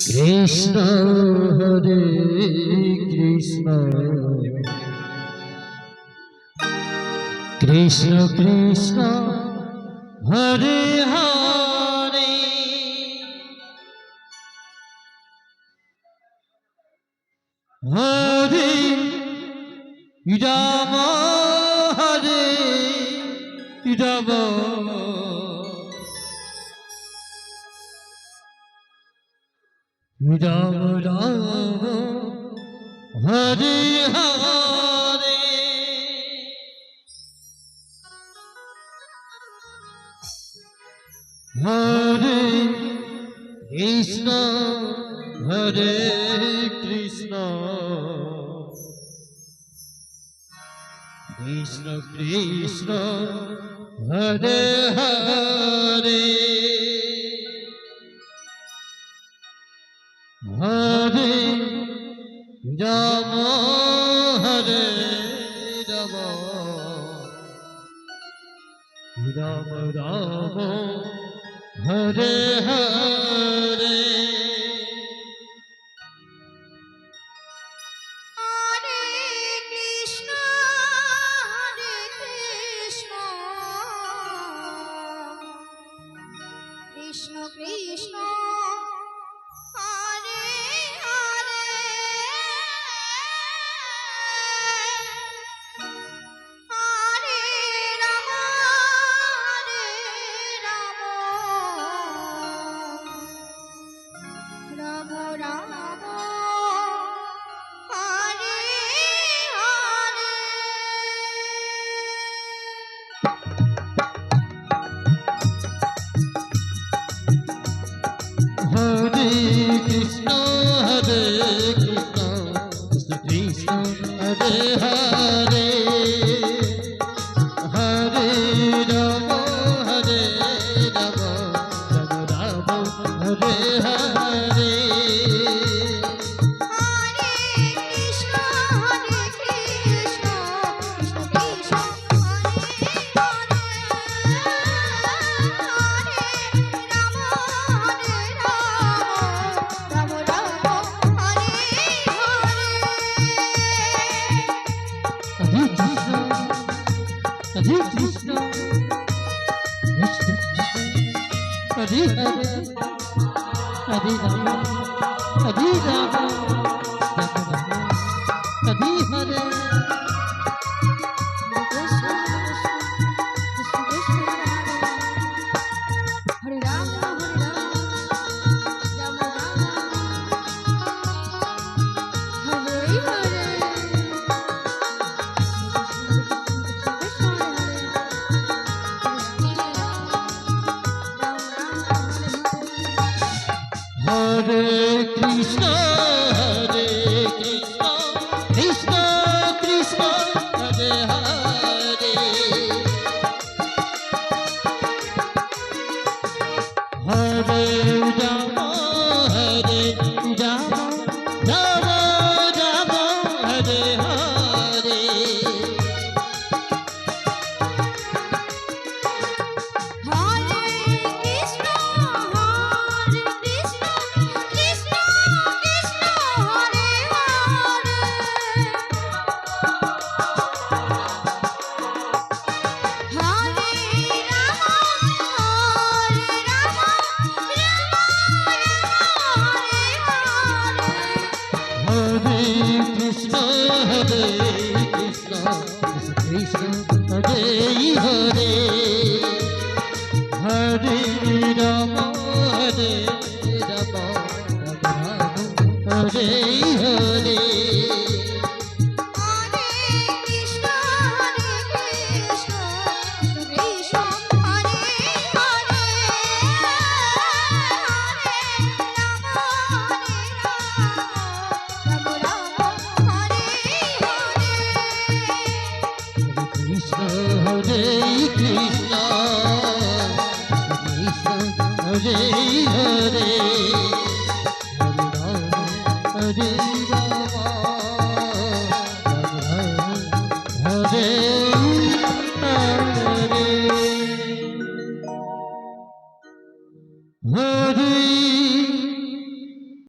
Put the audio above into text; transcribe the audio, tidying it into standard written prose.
Krishna Hare Krishna Krishna Krishna Hare Hare Hare Ram Hare Ram Ram Ram Hare Hare Hare Krishna Hare Krishna Krishna Krishna Hare Hare Hare Ram Hare Ram Ram Ram Hare Hare Krishna Krishna Hare Krishna Krishna Krishna Hare Hare Hare Ram Ram Ram Hare Hare Hare Krishna Hare Hare Hare Ram Hare Ram Hare Hare Hare Ram Hare Hare Hare Krishna Krishna Krishna Hare Hare Hare Ram Ram Ram Ram Hare Hare Krishna Krishna Hare Hare Hare Ram Ram Ram Hare Hare